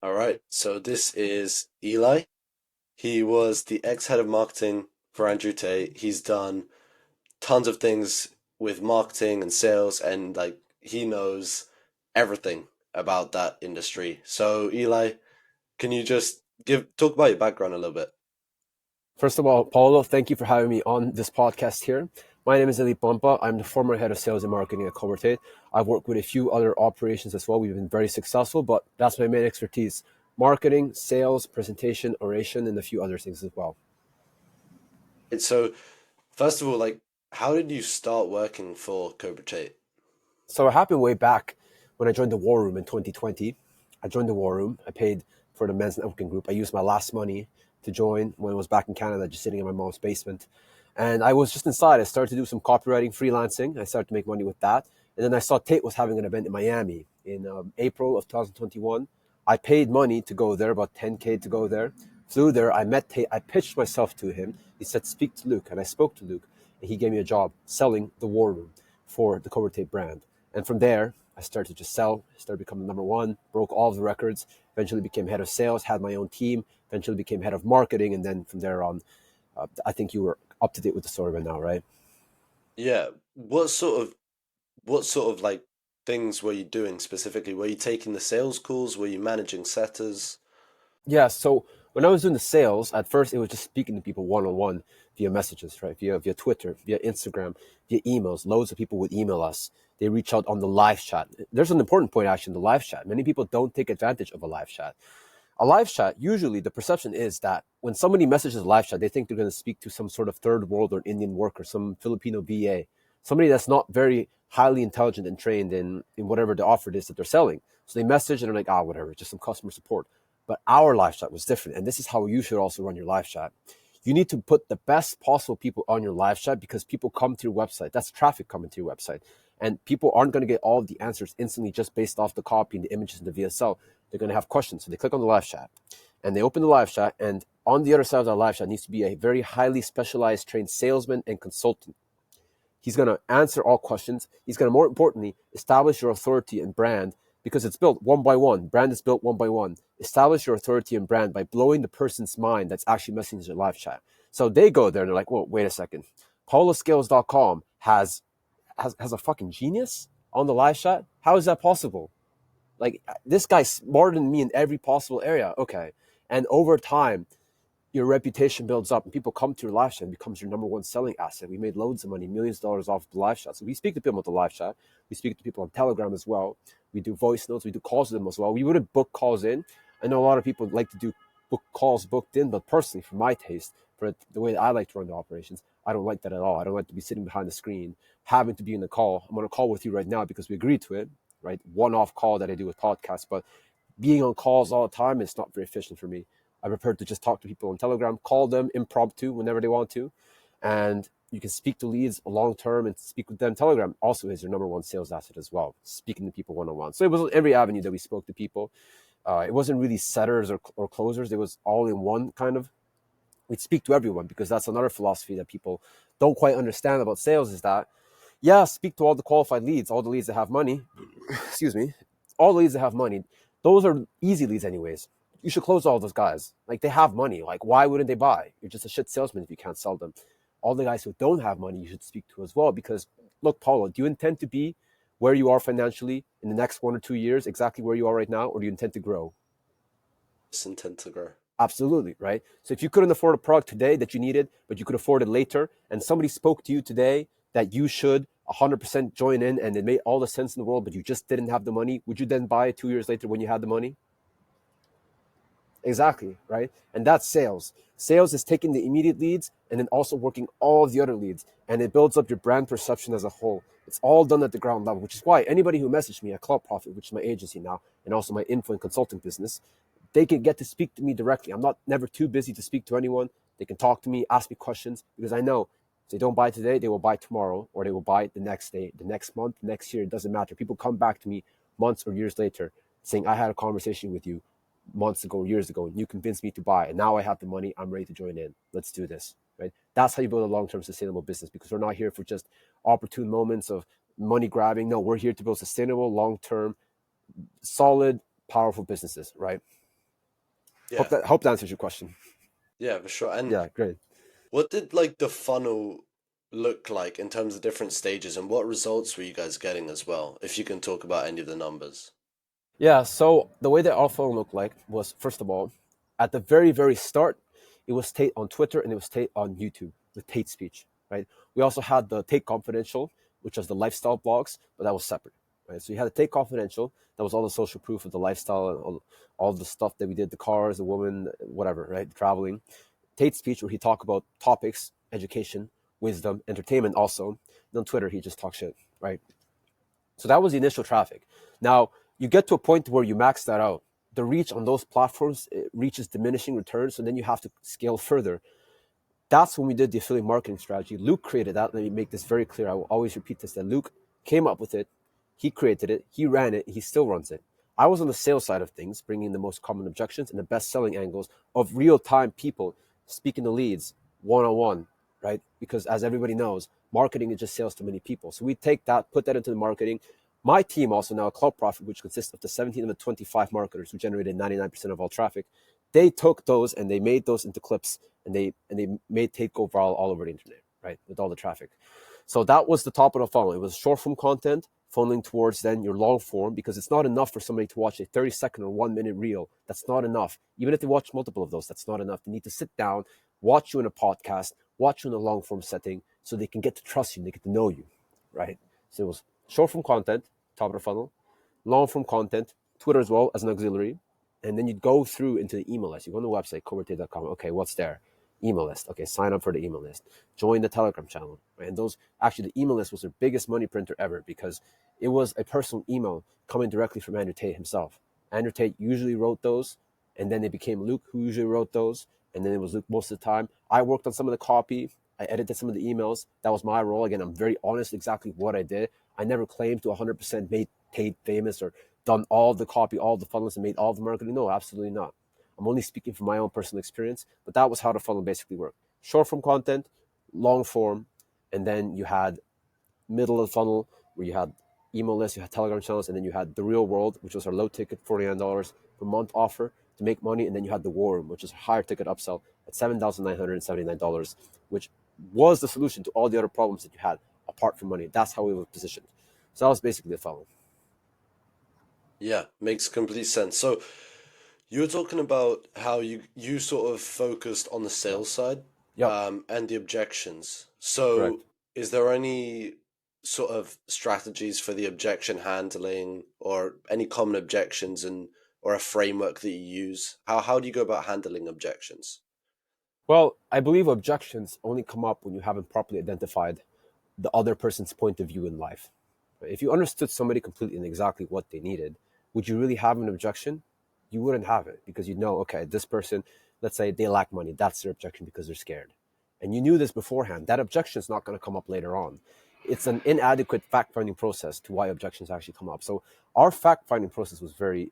All right, so this is Eli. He was the ex-head of marketing for Andrew Tate. He's done tons of things with marketing and sales, and like he knows everything about that industry. So, Eli, can you just give talk about your background a little bit? First of all, Paulo, thank you for having me on this podcast here. My name is Eli Pompa. I'm the former head of sales and marketing at Cobra. I've worked with a few other operations as well. We've been very successful, but that's my main expertise. Marketing, sales, presentation, oration, and a few other things as well. It's so, first of all, like, how did you start working for Cobra Tate? So it happened way back when I joined the War Room in 2020. I joined the War Room. I paid for the men's networking group. I used my last money to join when I was back in Canada, just sitting in my mom's basement. And I was just inside. I started to do some copywriting, freelancing. I started to make money with that. And then I saw Tate was having an event in Miami in April of 2021. I paid money to go there, about 10K to go there. Flew there. I met Tate. I pitched myself to him. He said, speak to Luke. And I spoke to Luke. And he gave me a job selling the War Room for the Cobra Tate brand. And from there, I started to just sell, started becoming number one, broke all of the records, eventually became head of sales, had my own team, eventually became head of marketing. And then from there on, I think you were up to date with the story by now, right? Yeah, what sort of like things were you doing specifically? Were you taking the sales calls? Were you managing setters? Yeah, so when I was doing the sales, at first it was just speaking to people one on one via messages, right? Via Twitter, via Instagram, via emails. Loads of people would email us. They reach out on the live chat. There's an important point actually in the live chat. Many people don't take advantage of a live chat. A live chat, usually the perception is that when somebody messages a live chat, they think they're going to speak to some sort of third world or Indian worker, some Filipino VA, somebody that's not very highly intelligent and trained in whatever the offer is that they're selling. So they message and they're like, whatever, just some customer support. But our live chat was different. And this is how you should also run your live chat. You need to put the best possible people on your live chat because people come to your website. That's traffic coming to your website. And people aren't going to get all of the answers instantly just based off the copy and the images and the VSL. They're going to have questions. So they click on the live chat and they open the live chat. And on the other side of that live chat needs to be a very highly specialized trained salesman and consultant. He's going to answer all questions. He's going to, more importantly, establish your authority and brand because it's built one by one. Brand is built one by one. Establish your authority and brand by blowing the person's mind that's actually messaging your live chat. So they go there and they're like, well, wait a second. PauloScales.com has a fucking genius on the live chat. How is that possible? Like, this guy's smarter than me in every possible area. Okay. And over time, your reputation builds up and people come to your live chat and becomes your number one selling asset. We made loads of money, millions of dollars off the live chat. So we speak to people on the live chat. We speak to people on Telegram as well. We do voice notes. We do calls with them as well. We wouldn't book calls in. I know a lot of people like to do book calls booked in, but personally, for my taste, for the way that I like to run the operations, I don't like that at all. I don't like to be sitting behind the screen, having to be in the call. I'm on a call with you right now because we agreed to it, right? One-off call that I do with podcasts, but being on calls all the time is not very efficient for me. I prefer to just talk to people on Telegram, call them impromptu whenever they want to, and you can speak to leads long term and speak with them. Telegram also is your number one sales asset as well, speaking to people one on one. So it was on every avenue that we spoke to people. It wasn't really setters or closers. It was all in one kind of. We'd speak to everyone because that's another philosophy that people don't quite understand about sales is that, yeah, speak to all the qualified leads, all the leads that have money. Excuse me, all the leads that have money. Those are easy leads anyways. You should close all those guys. Like, they have money. Like, why wouldn't they buy? You're just a shit salesman if you can't sell them. All the guys who don't have money, you should speak to as well. Because look, Paulo, do you intend to be where you are financially in the next 1 or 2 years, exactly where you are right now, or do you intend to grow? Just intent to grow. Absolutely, right? So if you couldn't afford a product today that you needed, but you could afford it later, and somebody spoke to you today that you should 100% join in and it made all the sense in the world, but you just didn't have the money, would you then buy it 2 years later when you had the money? Exactly, right? And that's sales. Sales is taking the immediate leads and then also working all of the other leads. And it builds up your brand perception as a whole. It's all done at the ground level, which is why anybody who messaged me at Cloud Profit, which is my agency now, and also my info and consulting business, they can get to speak to me directly. I'm not never too busy to speak to anyone. They can talk to me, ask me questions, because I know if they don't buy today, they will buy tomorrow, or they will buy the next day, the next month, next year. It doesn't matter. People come back to me months or years later saying, I had a conversation with you months ago, years ago, and you convinced me to buy, and now I have the money, I'm ready to join in. Let's do this, right? That's how you build a long-term sustainable business, because we're not here for just opportune moments of money grabbing. No, we're here to build sustainable, long-term, solid, powerful businesses, right? Yeah, Hope that answers your question. yeah, for sure. And Yeah, great. what did like the funnel look like in terms of different stages, and what results were you guys getting as well? If you can talk about any of the numbers. Yeah, so the way that our phone looked like was, first of all, at the very, very start, it was Tate on Twitter and it was Tate on YouTube with Tate Speech, right? We also had the Tate Confidential, which was the lifestyle blogs, but that was separate, right? So you had the Tate Confidential, that was all the social proof of the lifestyle and all the stuff that we did, the cars, the woman, whatever, right? Traveling. Tate Speech, where he talked about topics, education, wisdom, entertainment also. And on Twitter, he just talked shit, right? So that was the initial traffic. Now you get to a point where you max that out. The reach on those platforms reaches diminishing returns, so then you have to scale further. That's when we did the affiliate marketing strategy. Luke created that. Let me make this very clear. I will always repeat this: that Luke came up with it, he created it, he ran it, he still runs it. I was on the sales side of things, bringing the most common objections and the best selling angles of real time people speaking to leads one on one, right? Because as everybody knows, marketing is just sales to many people. So we take that, put that into the marketing. My team also now, Club Profit, which consists of the 17 of the 25 marketers who generated 99% of all traffic, they took those and they made those into clips and they made Tate go viral all over the internet, right, with all the traffic. So that was the top of the funnel. It was short form content funneling towards then your long form, because it's not enough for somebody to watch a 30-second or 1 minute reel. That's not enough. Even if they watch multiple of those, that's not enough. They need to sit down, watch you in a podcast, watch you in a long form setting, so they can get to trust you, they get to know you, right? So it was short form content, top of the funnel, long form content, Twitter as well as an auxiliary. And then you'd go through into the email list. You go on the website, covertate.com. Okay, what's there? Email list. Okay, sign up for the email list. Join the Telegram channel. Right? And those, actually, the email list was their biggest money printer ever, because it was a personal email coming directly from Andrew Tate himself. Andrew Tate usually wrote those, and then it became Luke who usually wrote those, and then it was Luke most of the time. I worked on some of the copy. I edited some of the emails. That was my role. Again, I'm very honest exactly what I did. I never claimed to 100% made Tate famous or done all the copy, all the funnels, and made all the marketing. No, absolutely not. I'm only speaking from my own personal experience, but that was how the funnel basically worked. Short form content, long form, and then you had middle of the funnel where you had email lists, you had Telegram channels, and then you had the real world, which was our low ticket $49 per month offer to make money, and then you had the war room, which is a higher ticket upsell at $7,979, which was the solution to all the other problems that you had apart from money. That's how we were positioned. So that was basically the funnel. Yeah, makes complete sense. So you were talking about how you sort of focused on the Yeah. sales side, Yep. and the objections. Correct. So is there any sort of strategies for the objection handling, or any common objections, and or a framework that you use? How do you go about handling objections? Well, I believe objections only come up when you haven't properly identified the other person's point of view in life. If you understood somebody completely and exactly what they needed, would you really have an objection? You wouldn't have it, because you know, okay, this person, let's say they lack money. That's their objection because they're scared. And you knew this beforehand. That objection is not going to come up later on. It's an inadequate fact finding process to why objections actually come up. So our fact finding process was very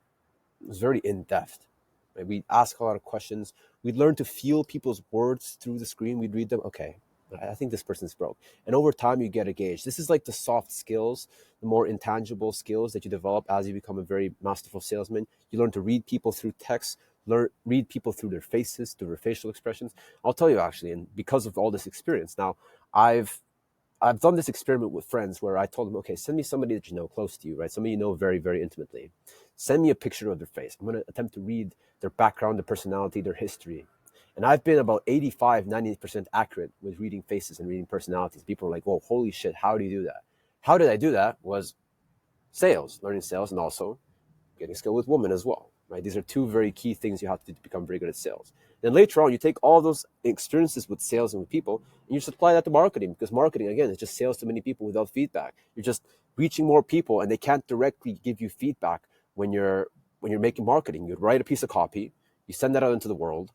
in depth. Right? We'd ask a lot of questions. We'd learn to feel people's words through the screen. We'd read them. Okay, I think this person's broke. And over time, you get a gauge. This is like the soft skills, the more intangible skills that you develop as you become a very masterful salesman. You learn to read people through text, read people through their faces, through their facial expressions. I'll tell you actually, and because of all this experience, now I've done this experiment with friends where I told them, okay, send me somebody that you know close to you, right? Somebody you know very, very intimately. Send me a picture of their face. I'm going to attempt to read their background, their personality, their history. And I've been about 85, 90% accurate with reading faces and reading personalities. People are like, whoa, holy shit, how do you do that? How did I do that? Was sales, learning sales, and also getting skill with women as well, right? These are two very key things you have to do to become very good at sales. Then later on, you take all those experiences with sales and with people, and you just apply that to marketing, because marketing, again, is just sales to many people without feedback. You're just reaching more people, and they can't directly give you feedback when you're making marketing. You write a piece of copy, you send that out into the world,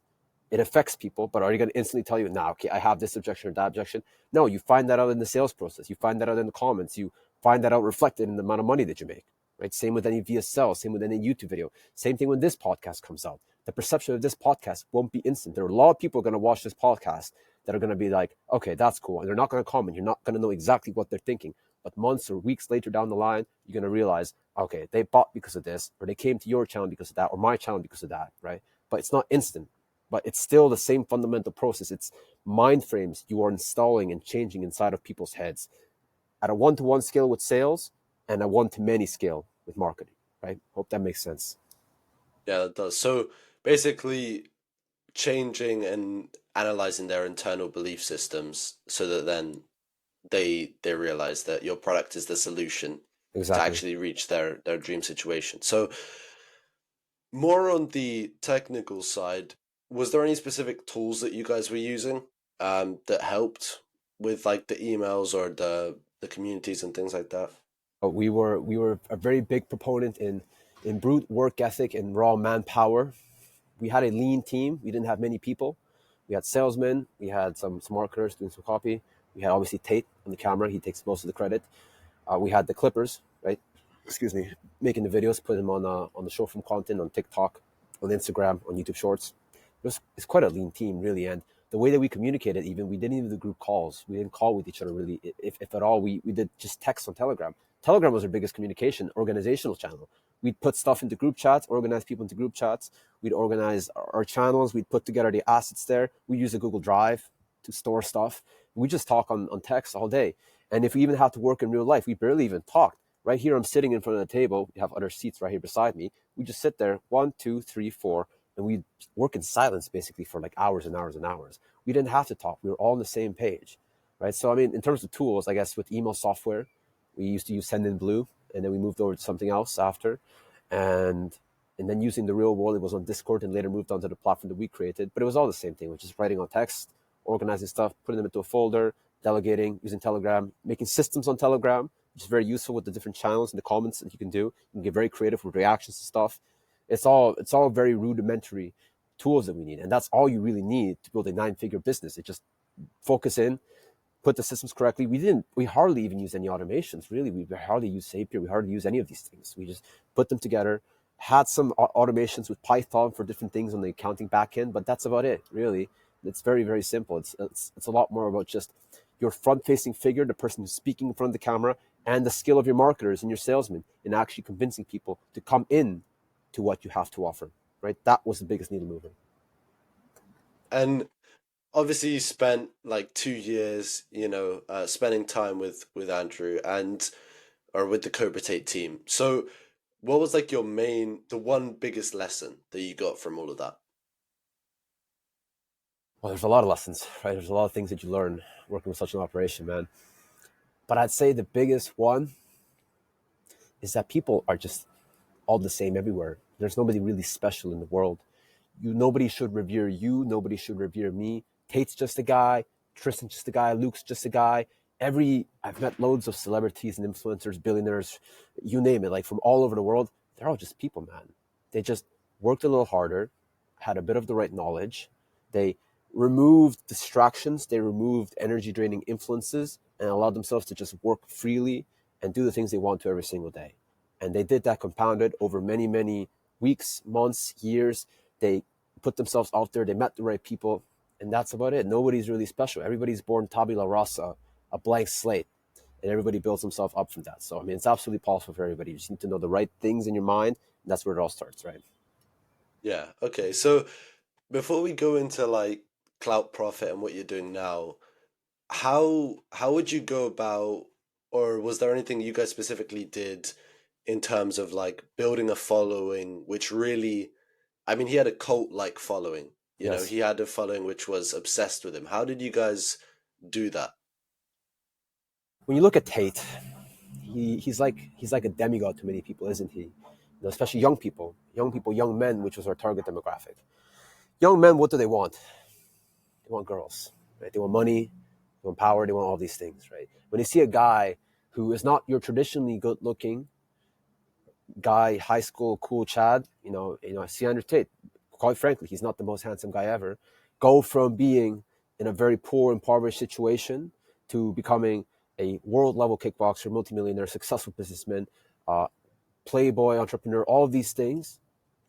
it affects people, but are you going to instantly tell you, now, okay, I have this objection or that objection? No, you find that out in the sales process. You find that out in the comments. You find that out reflected in the amount of money that you make, right? Same with any VSL, same with any YouTube video. Same thing when this podcast comes out. The perception of this podcast won't be instant. There are a lot of people going to watch this podcast that are going to be like, okay, that's cool. And they're not going to comment. You're not going to know exactly what they're thinking. But months or weeks later down the line, you're going to realize, okay, they bought because of this, or they came to your channel because of that, or my channel because of that, right? but it's not instant. But it's still the same fundamental process. It's mind frames you are installing and changing inside of people's heads at a one-to-one scale with sales and a one-to-many scale with marketing, right? Hope that makes sense. Yeah, it does. So basically, changing and analyzing their internal belief systems so that then they realize that your product is the solution to Exactly. actually reach their dream situation. So more on the technical side, was there any specific tools that you guys were using that helped with like the emails or the communities and things like that? We were a very big proponent in brute work ethic and raw manpower. We had a lean team. We didn't have many people. We had salesmen. We had some marketers doing some copy. We had obviously Tate on the camera. He takes most of the credit. We had the clippers, right? Excuse me, making the videos, put them on the short form content on TikTok, on Instagram, on YouTube Shorts. It's quite a lean team, really. And the way that we communicated, even we didn't even do group calls. We didn't call with each other really, if at all. We did just text on Telegram. Telegram was our biggest communication organizational channel. We'd put stuff into group chats, organize people into group chats. We'd organize our channels. We'd put together the assets there. We use a Google Drive to store stuff. We just talk on text all day. And if we even have to work in real life, we barely even talked. Right here, I'm sitting in front of the table. We have other seats right here beside me. We just sit there, 1, 2, 3, 4, and we work in silence basically for like hours and hours and hours. We didn't have to talk. We were all on the same page, right? So, I mean, in terms of tools, I guess with email software, we used to use Sendinblue, and then we moved over to something else after. And and then using the real world, it was on Discord and later moved on to the platform that we created. But it was all the same thing, which is writing on text, organizing stuff, putting them into a folder, delegating, using Telegram, making systems on Telegram, which is very useful with the different channels and the comments that you can do. You can get very creative with reactions to stuff. It's all very rudimentary tools that we need, and that's all you really need to build a 9-figure business. It just focus in, put the systems correctly. We hardly even use any automations, really. We hardly use Zapier. We hardly use any of these things. We just put them together, had some automations with Python for different things on the accounting backend, but that's about it, really. It's very, very simple. It's a lot more about just your front-facing figure, the person who's speaking in front of the camera, and the skill of your marketers and your salesmen in actually convincing people to come in to what you have to offer, right? That was the biggest needle mover. And obviously you spent like 2 years, spending time with Andrew and or with the Cobra Tate team. So what was like the one biggest lesson that you got from all of that? Well, there's a lot of lessons, right? There's a lot of things that you learn working with such an operation, man. But I'd say the biggest one is that people are just all the same everywhere. There's nobody really special in the world. Nobody should revere you. Nobody should revere me. Tate's just a guy. Tristan's just a guy. Luke's just a guy. I've met loads of celebrities and influencers, billionaires, you name it, like from all over the world. They're all just people, man. They just worked a little harder, had a bit of the right knowledge. They removed distractions. They removed energy draining influences and allowed themselves to just work freely and do the things they want to every single day. And they did that compounded over many, many weeks, months, years. They put themselves out there. They met the right people. And that's about it. Nobody's really special. Everybody's born tabula rasa, a blank slate. And everybody builds himself up from that. So, I mean, it's absolutely possible for everybody. You just need to know the right things in your mind. And that's where it all starts, right? Yeah, okay. So before we go into like Clout Profit and what you're doing now, how would you go about, or was there anything you guys specifically did in terms of like building a following which really, I mean, he had a cult-like following. Yes. He had a following which was obsessed with him. How did you guys do that? When you look at Tate, he's like a demigod to many people, isn't he? Especially young people, young men, which was our target demographic. Young men, what do they want? They want girls, right? They want money, they want power, they want all these things, right? When they see a guy who is not your traditionally good-looking guy, high school cool Chad, I see Andrew Tate. Quite frankly, he's not the most handsome guy ever. Go from being in a very poor, impoverished situation to becoming a world-level kickboxer, multimillionaire, successful businessman, uh, playboy, entrepreneur, all of these things.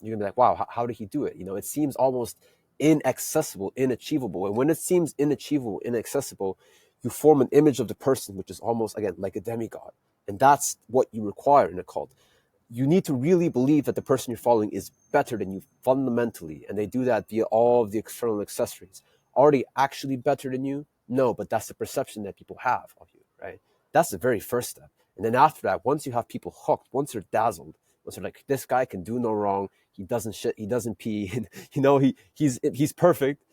You're gonna be like, wow, how did he do it? It seems almost inaccessible, inachievable. And when it seems inachievable, inaccessible, you form an image of the person, which is almost, again, like a demigod. And that's what you require in a cult. you need to really believe that the person you're following is better than you fundamentally, and they do that via all of the external accessories. Are they actually better than you? No, but that's the perception that people have of you, right? That's the very first step. And then after that, once you have people hooked, once they're dazzled, once they're like, this guy can do no wrong, he doesn't shit, he doesn't pee, he's perfect,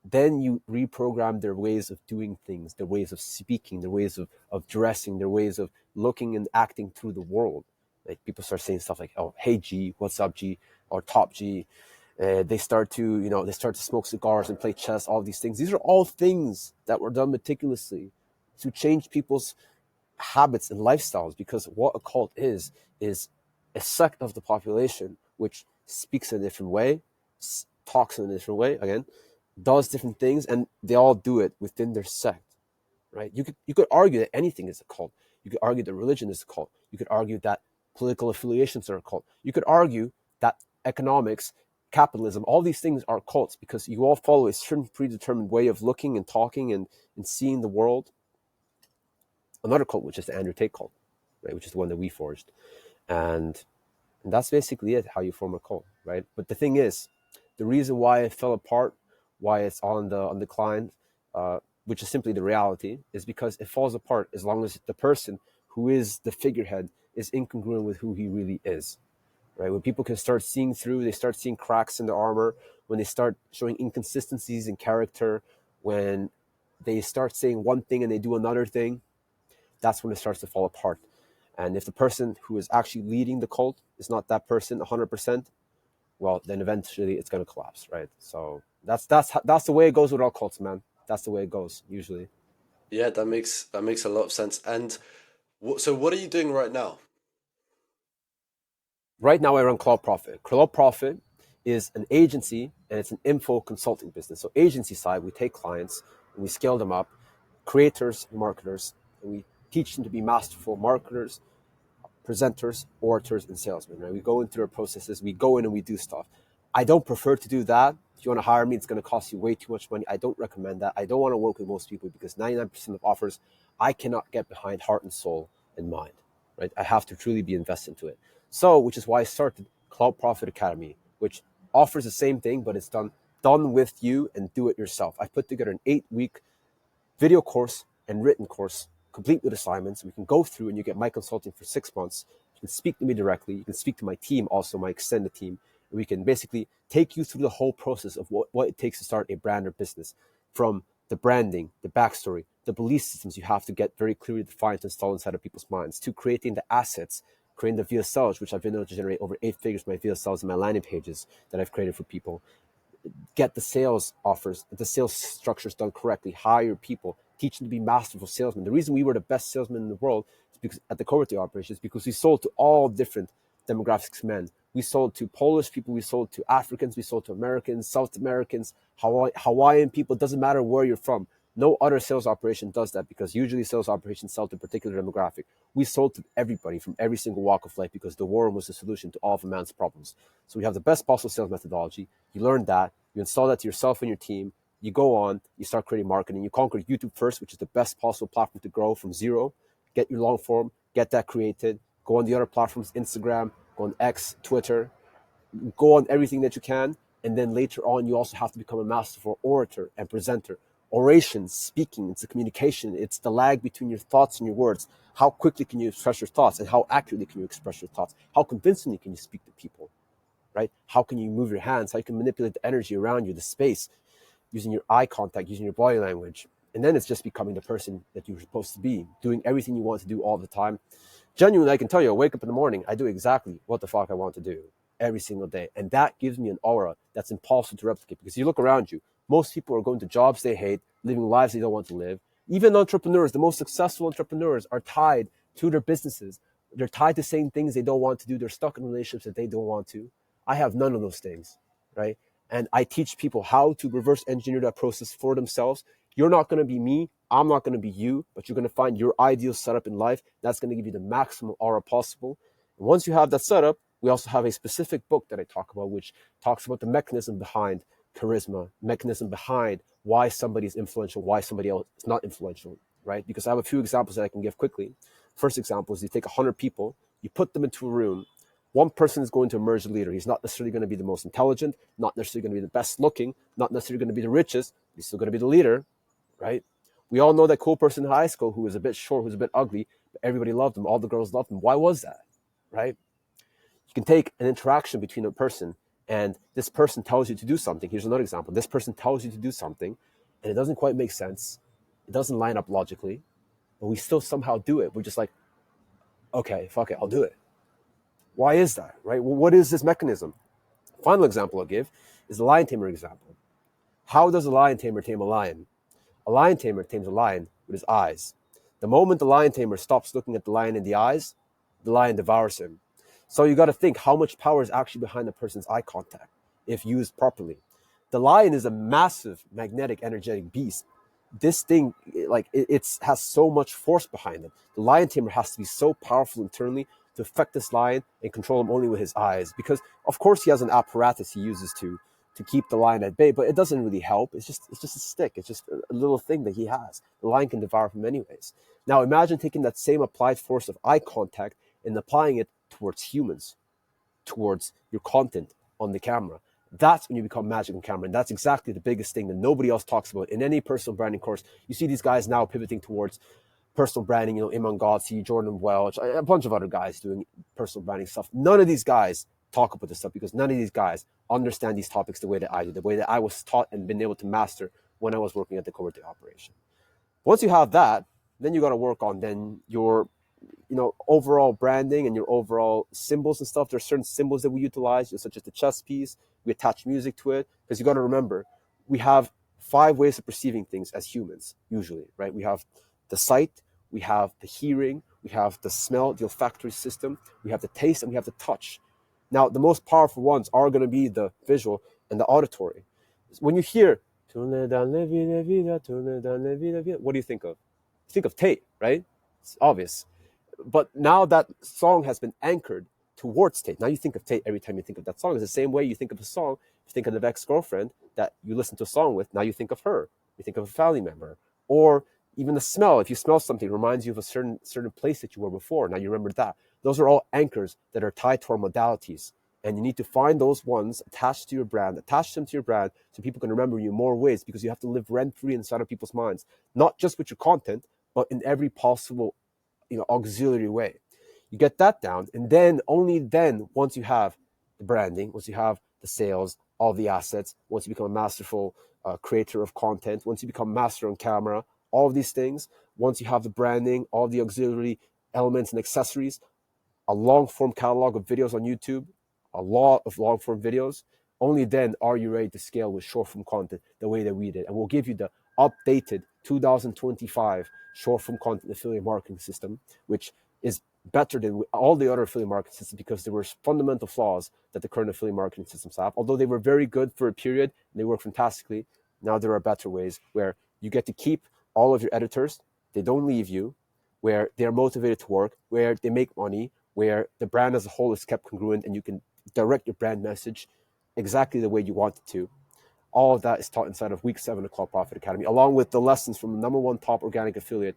then you reprogram their ways of doing things, their ways of speaking, their ways of dressing, their ways of looking and acting through the world. Like people start saying stuff like, "Oh, hey G, what's up G," or "Top G." They start to, they start to smoke cigars and play chess. All these things. These are all things that were done meticulously to change people's habits and lifestyles. Because what a cult is a sect of the population which speaks in a different way, talks in a different way. Again, does different things, and they all do it within their sect, right? You could argue that anything is a cult. You could argue that religion is a cult. You could argue that political affiliations are a cult. You could argue that economics, capitalism, all these things are cults because you all follow a certain predetermined way of looking and talking and seeing the world. Another cult, which is the Andrew Tate cult, right? Which is the one that we forged, and that's basically it. How you form a cult, right? But the thing is, the reason why it fell apart, why it's on the decline, which is simply the reality, is because it falls apart as long as the person who is the figurehead is incongruent with who he really is, right? When people can start seeing through, they start seeing cracks in the armor, when they start showing inconsistencies in character, when they start saying one thing and they do another thing, that's when it starts to fall apart. And if the person who is actually leading the cult is not that person 100%, well, then eventually it's going to collapse, right? So that's the way it goes with all cults, man. That's the way it goes usually. Yeah, that makes a lot of sense. And so what are you doing right now? Right now, I run Cloud Profit. Cloud Profit is an agency and it's an info consulting business. So agency side, we take clients and we scale them up, creators and marketers, and we teach them to be masterful marketers, presenters, orators, and salesmen, right? We go into their processes, we go in and we do stuff. I don't prefer to do that. If you want to hire me, it's going to cost you way too much money. I don't recommend that. I don't want to work with most people because 99% of offers, I cannot get behind heart and soul and mind, right? I have to truly be invested into it. So, which is why I started Cloud Profit Academy, which offers the same thing, but it's done with you and do it yourself. I put together an 8-week video course and written course, complete with assignments. We can go through and you get my consulting for 6 months. You can speak to me directly. You can speak to my team, also my extended team. And we can basically take you through the whole process of what it takes to start a brand or business, from the branding, the backstory, the belief systems you have to get very clearly defined to install inside of people's minds, to creating the assets, creating the VSLs, which I've been able to generate over 8 figures, my VSLs and my landing pages that I've created for people, get the sales offers, the sales structures done correctly, hire people, teach them to be masterful salesmen. The reason we were the best salesmen in the world is because at the Cobra operations, because we sold to all different demographics of men. We sold to Polish people, we sold to Africans, we sold to Americans, South Americans, Hawaiian people. It doesn't matter where you're from. No other sales operation does that because usually sales operations sell to a particular demographic. We sold to everybody from every single walk of life because the war was the solution to all of a man's problems. So we have the best possible sales methodology. You learn that, you install that to yourself and your team. You go on, you start creating marketing. You conquer YouTube first, which is the best possible platform to grow from zero. Get your long form, get that created. Go on the other platforms, Instagram, go on X, Twitter, go on everything that you can. And then later on, you also have to become a masterful orator and presenter. Oration, speaking, it's a communication. It's the lag between your thoughts and your words. How quickly can you express your thoughts and how accurately can you express your thoughts? How convincingly can you speak to people, right? How can you move your hands? How you can manipulate the energy around you, the space, using your eye contact, using your body language. And then it's just becoming the person that you're supposed to be, doing everything you want to do all the time. Genuinely, I can tell you, I wake up in the morning, I do exactly what the fuck I want to do every single day. And that gives me an aura that's impossible to replicate because you look around you, most people are going to jobs they hate, living lives they don't want to live. Even entrepreneurs, the most successful entrepreneurs are tied to their businesses. They're tied to saying things they don't want to do. They're stuck in relationships that they don't want to. I have none of those things, right? And I teach people how to reverse engineer that process for themselves. You're not going to be me. I'm not going to be you, but you're going to find your ideal setup in life. That's going to give you the maximum aura possible. And once you have that setup, we also have a specific book that I talk about, which talks about the mechanism behind charisma, mechanism behind why somebody is influential, why somebody else is not influential, right? Because I have a few examples that I can give quickly. First example is you take 100 people, you put them into a room, one person is going to emerge a leader. He's not necessarily going to be the most intelligent, not necessarily going to be the best looking, not necessarily going to be the richest. He's still going to be the leader, right? We all know that cool person in high school who was a bit short, who was a bit ugly, but everybody loved him. All the girls loved him. Why was that, right? You can take an interaction between a person and this person tells you to do something. Here's another example. This person tells you to do something and it doesn't quite make sense. It doesn't line up logically, but we still somehow do it. We're just like, okay, fuck it, I'll do it. Why is that, right? Well, what is this mechanism? Final example I'll give is the lion tamer example. How does a lion tamer tame a lion? A lion tamer tames a lion with his eyes. The moment the lion tamer stops looking at the lion in the eyes, the lion devours him. So you got to think how much power is actually behind a person's eye contact if used properly. The lion is a massive magnetic energetic beast. This thing, like it's has so much force behind it. The lion tamer has to be so powerful internally to affect this lion and control him only with his eyes, because of course he has an apparatus he uses to keep the lion at bay, but it doesn't really help. It's just a stick. It's just a little thing that he has. The lion can devour him anyways. Now imagine taking that same applied force of eye contact and applying it towards humans, towards your content on the camera. That's when you become magic on camera. And that's exactly the biggest thing that nobody else talks about in any personal branding course. You see these guys now pivoting towards personal branding, Iman Gadzhi, Jordan Welch, a bunch of other guys doing personal branding stuff. None of these guys talk about this stuff because none of these guys understand these topics the way that I do, the way that I was taught and been able to master when I was working at the Cobra operation. Once you have that, then you got to work on then your overall branding and your overall symbols and stuff. There's certain symbols that we utilize, such as the chess piece. We attach music to it because you got to remember, we have 5 ways of perceiving things as humans usually, right? We have the sight, we have the hearing, we have the smell, the olfactory system, we have the taste, and we have the touch. Now, the most powerful ones are going to be the visual and the auditory. When you hear, what do you think of? You think of Tate, right? It's obvious. But now that song has been anchored towards Tate. Now you think of Tate every time you think of that song. It's the same way you think of a song. You think of the ex-girlfriend that you listen to a song with. Now you think of her. You think of a family member. Or even the smell. If you smell something, it reminds you of a certain place that you were before. Now you remember that. Those are all anchors that are tied to our modalities. And you need to find those ones attached to your brand, attach them to your brand so people can remember you in more ways, because you have to live rent-free inside of people's minds, not just with your content, but in every possible auxiliary way. You get that down, and then only then, once you have the branding, once you have the sales, all the assets, once you become a masterful creator of content, once you become master on camera, all of these things, once you have the branding, all the auxiliary elements and accessories, a long form catalog of videos on YouTube, a lot of long form videos, only then are you ready to scale with short form content the way that we did. And we'll give you the updated 2025 short form content affiliate marketing system, which is better than all the other affiliate marketing systems because there were fundamental flaws that the current affiliate marketing systems have. Although they were very good for a period and they work fantastically, now there are better ways where you get to keep all of your editors, they don't leave you, where they're motivated to work, where they make money, where the brand as a whole is kept congruent and you can direct your brand message exactly the way you want it to. All of that is taught inside of week 7 of Club Profit Academy, along with the lessons from the #1 top organic affiliate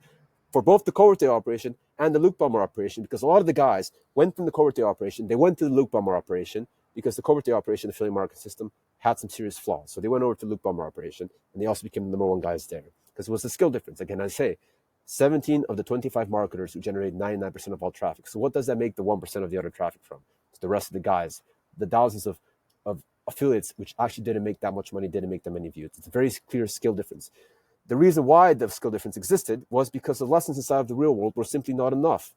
for both the Cobra operation and the Luke Bummer operation, because a lot of the guys went from the Cobra operation, they went to the Luke Bummer operation because the Cobra operation affiliate marketing system had some serious flaws. So they went over to the Luke Bummer operation and they also became the #1 guys there because it was the skill difference. Again, I say 17 of the 25 marketers who generate 99% of all traffic. So what does that make the 1% of the other traffic from? It's the rest of the guys, the thousands of affiliates which actually didn't make that much money, didn't make that many views. It's a very clear skill difference. The reason why the skill difference existed was because the lessons inside of the real world were simply not enough.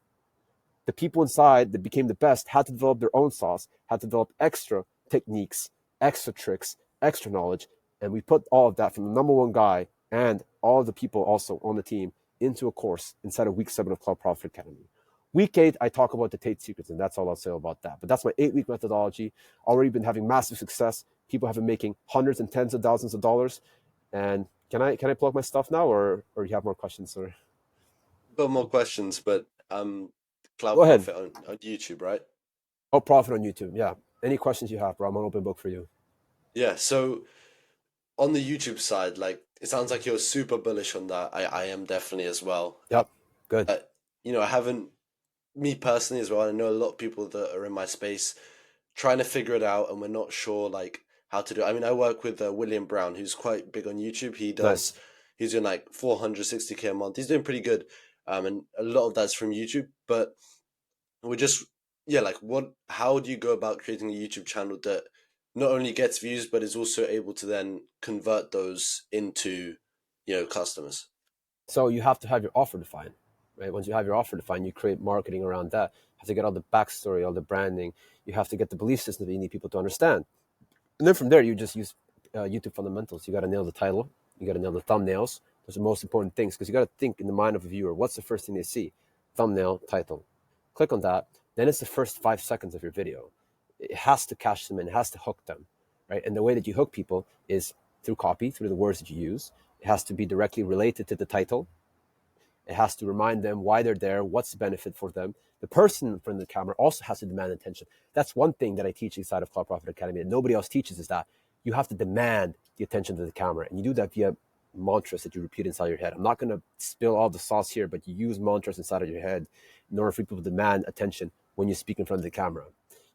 The people inside that became the best had to develop their own sauce, had to develop extra techniques, extra tricks, extra knowledge, and we put all of that from the #1 guy and all of the people also on the team into a course inside of week 7 of Club Profit Academy. Week 8, I talk about the Tate secrets, and that's all I'll say about that. But that's my 8-week methodology. Already been having massive success. People have been making hundreds and tens of thousands of dollars. And can I plug my stuff now, or you have more questions? Or Got more questions, but go Cloud ahead. Profit on YouTube, right? Oh, Profit on YouTube. Yeah. Any questions you have, bro? I'm an open book for you. Yeah, so on the YouTube side, like it sounds like you're super bullish on that. I am definitely as well. Yep. Good. Uh, I haven't me personally as well. I know a lot of people that are in my space trying to figure it out, and we're not sure like how to do it. I mean, I work with William Brown, who's quite big on YouTube. Nice. He's doing like 460K a month. He's doing pretty good, and a lot of that's from YouTube. But we're just yeah, like what? How do you go about creating a YouTube channel that not only gets views but is also able to then convert those into customers? So you have to have your offer defined, right? Once you have your offer defined, you create marketing around that. You have to get all the backstory, all the branding. You have to get the belief system that you need people to understand. And then from there, you just use YouTube fundamentals. You got to nail the title. You got to nail the thumbnails. Those are the most important things because you got to think in the mind of a viewer. What's the first thing they see? Thumbnail, title. Click on that. Then it's the first 5 seconds of your video. It has to catch them and it has to hook them, right? And the way that you hook people is through copy, through the words that you use. It has to be directly related to the title. It has to remind them why they're there, what's the benefit for them. The person in front of the camera also has to demand attention. That's one thing that I teach inside of Cloud Profit Academy that nobody else teaches is that you have to demand the attention to the camera. And you do that via mantras that you repeat inside your head. I'm not going to spill all the sauce here, but you use mantras inside of your head in order for people to demand attention when you speak in front of the camera.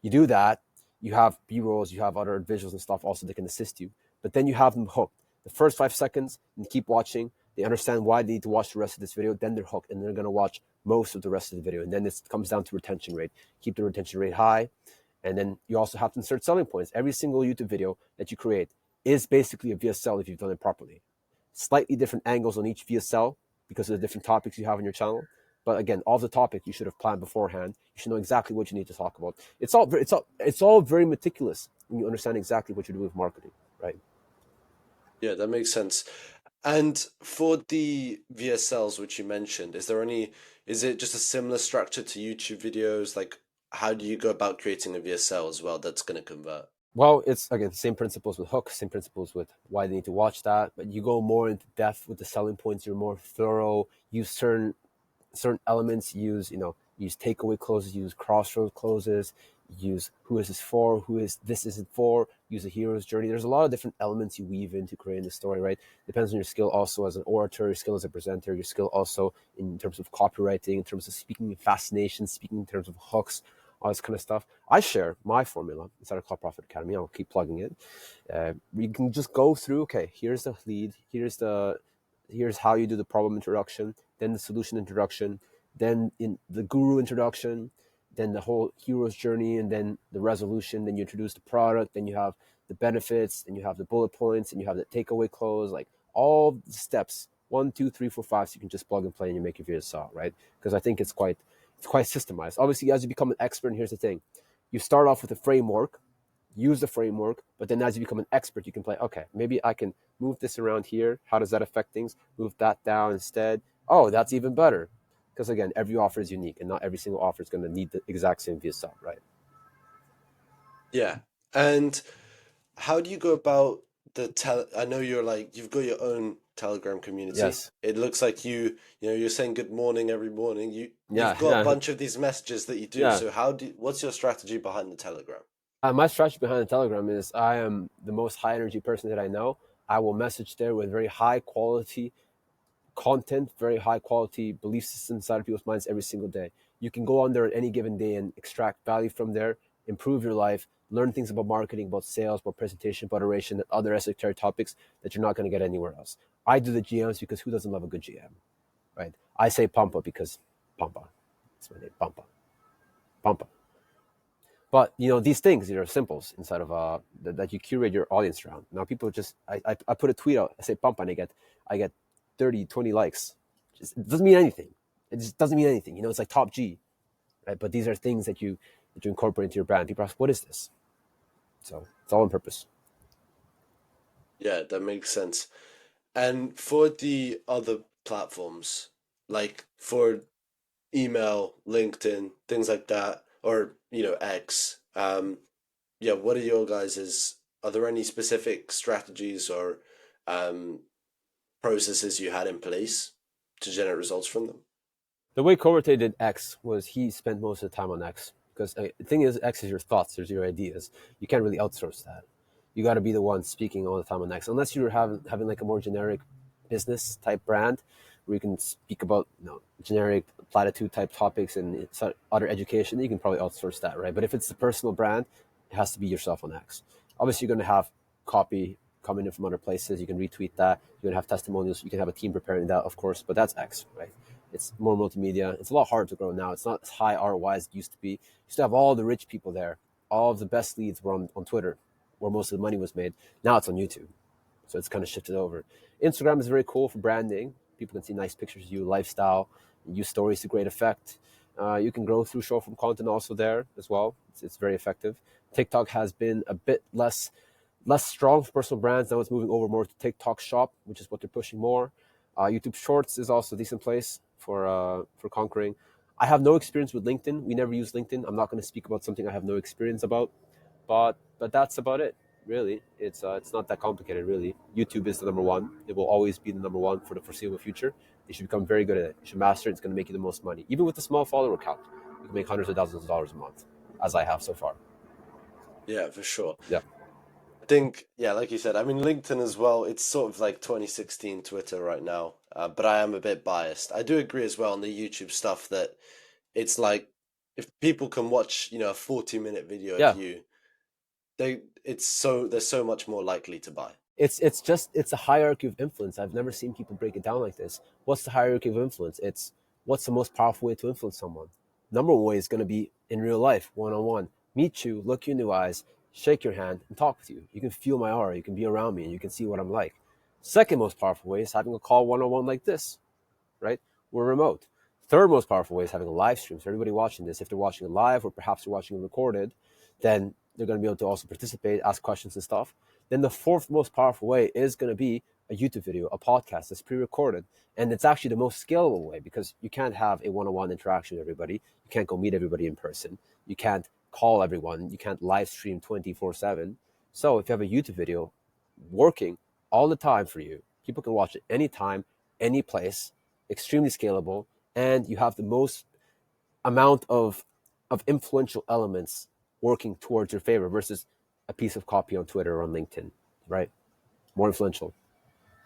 You do that, you have B-rolls, you have other visuals and stuff also that can assist you. But then you have them hooked. The first 5 seconds, and keep watching. They understand why they need to watch the rest of this video. Then they're hooked, and they're going to watch most of the rest of the video. And then it comes down to retention rate. Keep the retention rate high. And then you also have to insert selling points. Every single YouTube video that you create is basically a VSL if you've done it properly. Slightly different angles on each VSL because of the different topics you have on your channel. But again, all the topics you should have planned beforehand. You should know exactly what you need to talk about. It's all very meticulous when you understand exactly what you're doing with marketing, right? Yeah, that makes sense. And for the VSLs which you mentioned, is it just a similar structure to YouTube videos? Like, how do you go about creating a VSL as well that's going to convert? Well, it's again same principles with hooks, same principles with why they need to watch that, but you go more into depth with the selling points. You're more thorough. Use certain elements. Use takeaway closes. Use crossroads closes. Use who is this for? Who is this isn't for? Use a hero's journey. There's a lot of different elements you weave into creating the story. Right? Depends on your skill also as an orator, your skill as a presenter, your skill also in terms of copywriting, in terms of speaking in fascination, speaking in terms of hooks, all this kind of stuff. I share my formula inside of Cloud Profit Academy. I'll keep plugging it. You can just go through, okay, here's the lead, here's how you do the problem introduction, then the solution introduction, then in the guru introduction, then the whole hero's journey, and then the resolution, then you introduce the product, then you have the benefits, then you have the bullet points, and you have the takeaway close, like all the steps, 1, 2, 3, 4, 5, so you can just plug and play and you make your video saw, right? Because I think it's quite systemized. Obviously, as you become an expert, and here's the thing, you start off with a framework, use the framework, but then as you become an expert, you can play, okay, maybe I can move this around here. How does that affect things? Move that down instead. Oh, that's even better. Because again, every offer is unique and not every single offer is going to need the exact same VSL, right? Yeah. And how do you go about I know you've got your own Telegram community. Yes. It looks like you're saying good morning every morning. You've Yeah, got a yeah, bunch of these messages that you do. yeah. So what's your strategy behind the Telegram? My strategy behind the Telegram is I am the most high energy person that I know. I will message there with very high quality content, very high quality belief systems inside of people's minds every single day. You can go on there on any given day and extract value from there, improve your life, learn things about marketing, about sales, about presentation, about oration, and other esoteric topics that you're not going to get anywhere else. I do the GMs because who doesn't love a good GM, right? I say Pampa because Pampa. That's my name, Pampa. Pampa. But these things, are simples inside of that you curate your audience around. Now people just I put a tweet out, I say Pampa, and I get 30, 20 likes. It doesn't mean anything. It just doesn't mean anything. It's like top G, right? But these are things that you incorporate into your brand. People ask, what is this? So it's all on purpose. Yeah, that makes sense. And for the other platforms, like for email, LinkedIn, things like that, or X, yeah, what are your guys's? Are there any specific strategies or um, processes you had in place to generate results from them? The way Cobra did X was he spent most of the time on X because the thing is, X is your thoughts, there's your ideas. You can't really outsource that. You got to be the one speaking all the time on X, unless you're having like a more generic business type brand where you can speak about generic platitude type topics and other education. You can probably outsource that, right? But if it's a personal brand, it has to be yourself on X. Obviously, you're going to have copy coming in from other places. You can retweet that. You're going to have testimonials. You can have a team preparing that, of course, but that's X, right? It's more multimedia. It's a lot harder to grow now. It's not as high ROI as it used to be. You used to have all the rich people there. All of the best leads were on Twitter, where most of the money was made. Now it's on YouTube. So it's kind of shifted over. Instagram is very cool for branding. People can see nice pictures of you, lifestyle, use stories to great effect. You can grow through short form content also there as well. It's very effective. TikTok has been a bit less strong for personal brands. Now it's moving over more to TikTok Shop, which is what they're pushing more. YouTube Shorts is also a decent place for conquering. I have no experience with LinkedIn. We never use LinkedIn. I'm not going to speak about something I have no experience about, but that's about it. Really, it's not that complicated. Really, YouTube is the number one. It will always be the number one for the foreseeable future. You should become very good at it. You should master it. It's going to make you the most money. Even with a small follower count, you can make hundreds of thousands of dollars a month, as I have so far. Yeah, for sure. Yeah. I think, yeah, like you said, I mean, LinkedIn as well, it's sort of like 2016 Twitter right now, but I am a bit biased. I do agree as well on the YouTube stuff that it's like if people can watch, a 40-minute video of Yeah. you, they're so much more likely to buy. It's a hierarchy of influence. I've never seen people break it down like this. What's the hierarchy of influence? It's what's the most powerful way to influence someone. Number one way is going to be in real life, one-on-one. Meet you, look you in the eyes, shake your hand, and talk with you. You can feel my aura. You can be around me, and you can see what I'm like. Second most powerful way is having a call one-on-one like this, right? We're remote. Third most powerful way is having a live stream. So everybody watching this, if they're watching it live or perhaps they're watching it recorded, then they're going to be able to also participate, ask questions and stuff. Then the fourth most powerful way is going to be a YouTube video, a podcast that's pre-recorded. And it's actually the most scalable way because you can't have a one-on-one interaction with everybody. You can't go meet everybody in person. You can't call everyone. You can't live stream 24/7. So if you have a YouTube video working all the time for you, people can watch it anytime, any place, extremely scalable, and you have the most amount of influential elements working towards your favor versus a piece of copy on Twitter or on LinkedIn, right? More influential.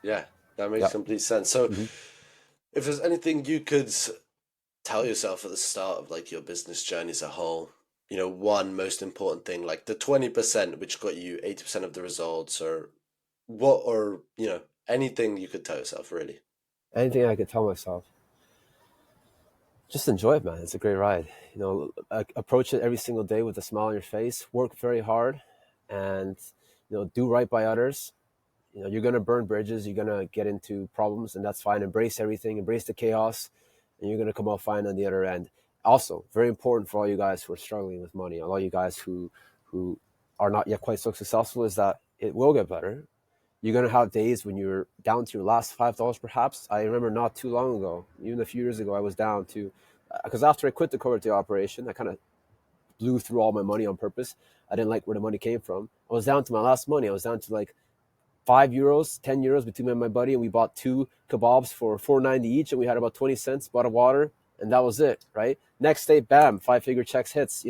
Yeah, that makes Yeah. complete sense. So Mm-hmm. if there's anything you could tell yourself at the start of like your business journey as a whole, one most important thing, like the 20% which got you 80% of the results, or anything you could tell yourself really. Anything I could tell myself, just enjoy it, man. It's a great ride. Approach it every single day with a smile on your face. Work very hard, and do right by others. You're gonna burn bridges. You're gonna get into problems, and that's fine. Embrace everything. Embrace the chaos, and you're gonna come out fine on the other end. Also, very important for all you guys who are struggling with money, all you guys who are not yet quite so successful, is that it will get better. You're gonna have days when you're down to your last $5, perhaps. I remember not too long ago, even a few years ago, I was down to because after I quit the Cobra operation, I kind of blew through all my money on purpose. I didn't like where the money came from. I was down to my last money. I was down to like €5, €10 between me and my buddy, and we bought two kebabs for $4.90 each, and we had about 20 cents, bought a water, and that was it, right? Next day, bam, 5-figure checks hits.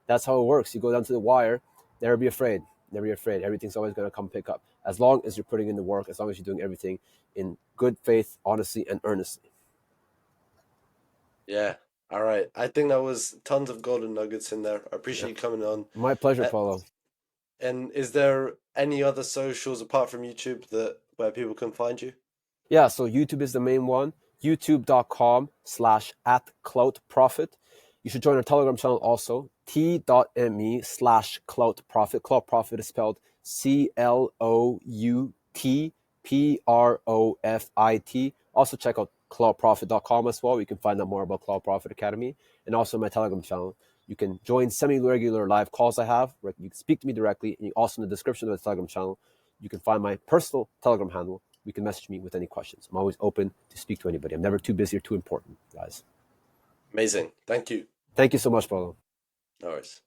That's how it works. You go down to the wire. Never be afraid. Never be afraid. Everything's always going to come pick up. As long as you're putting in the work, as long as you're doing everything in good faith, honesty, and earnestly. Yeah. All right. I think that was tons of golden nuggets in there. I appreciate Yeah. you coming on. My pleasure, Uh, Paulo. and is there any other socials apart from YouTube that where people can find you? Yeah, so YouTube is the main one. YouTube.com/@cloutprofit. You should join our Telegram channel also. T.me/cloutprofit. Clout Profit is spelled CLOUTPROFIT. Also check out cloutprofit.com as well. You can find out more about Clout Profit Academy. And also my Telegram channel. You can join semi-regular live calls I have. Where you can speak to me directly. And also in the description of the Telegram channel, you can find my personal Telegram handle. You can message me with any questions. I'm always open to speak to anybody. I'm never too busy or too important, guys. Amazing. Thank you. Thank you so much, Paulo. No worries.